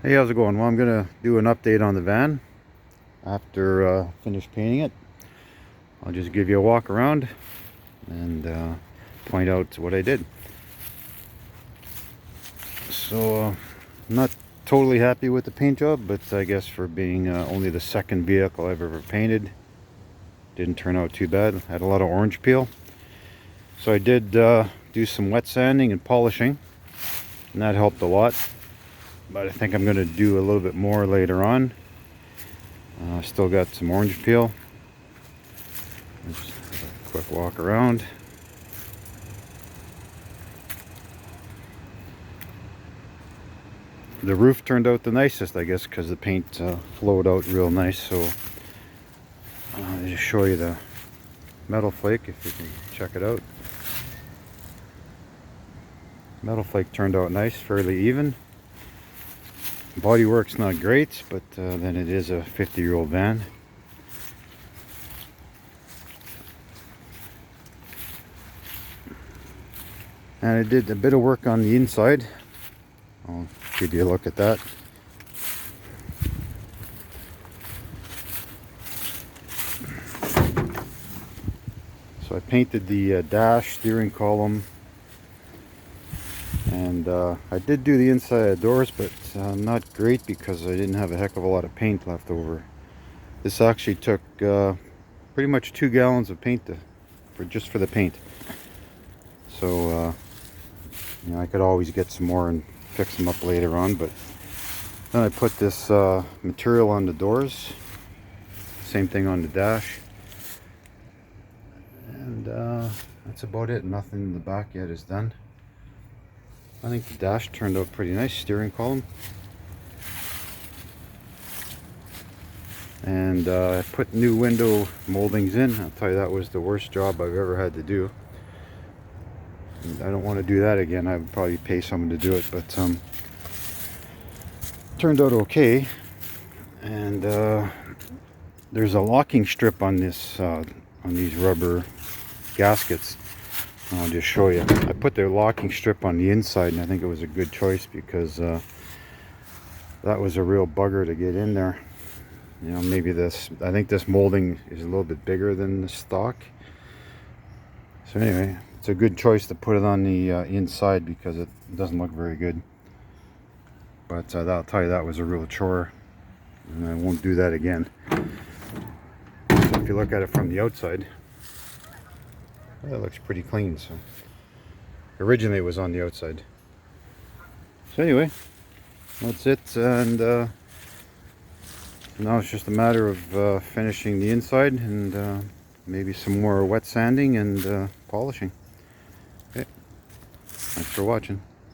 Hey, how's it going? Well, I'm gonna do an update on the van after finish painting it. I'll just give you a walk around and point out what I did. So I'm not totally happy with the paint job, but I guess for being only the second vehicle I've ever painted, didn't turn out too bad. I had a lot of orange peel, so I did do some wet sanding and polishing, and that helped a lot. But I think I'm going to do a little bit more later on. Still got some orange peel. Just a quick walk around. The roof turned out the nicest, I guess, because the paint flowed out real nice. So I'll just show you the metal flake if you can check it out. Metal flake turned out nice, fairly even. Bodywork's not great, but then it is a 50-year-old van. And I did a bit of work on the inside. I'll give you a look at that. So I painted the dash, steering column, and I did do the inside of the doors, but not great because I didn't have a heck of a lot of paint left over. This actually took pretty much 2 gallons of paint just for the paint. So you know, I could always get some more and fix them up later on, but then I put this material on the doors, same thing on the dash, and that's about it. Nothing in the back yet is done. I think the dash turned out pretty nice. Steering column, and I put new window moldings in. I'll tell you, that was the worst job I've ever had to do. I don't want to do that again. I would probably pay someone to do it, but turned out okay. And there's a locking strip on this on these rubber gaskets. I'll just show you. I put the locking strip on the inside, and I think it was a good choice because that was a real bugger to get in there. You know, maybe I think this molding is a little bit bigger than the stock. So anyway, it's a good choice to put it on the inside because it doesn't look very good. But I'll tell you, that was a real chore, and I won't do that again. So if you look at it from the outside, well, it looks pretty clean. So originally it was on the outside. So anyway, that's it, and now it's just a matter of finishing the inside and maybe some more wet sanding and polishing. Okay, thanks for watching.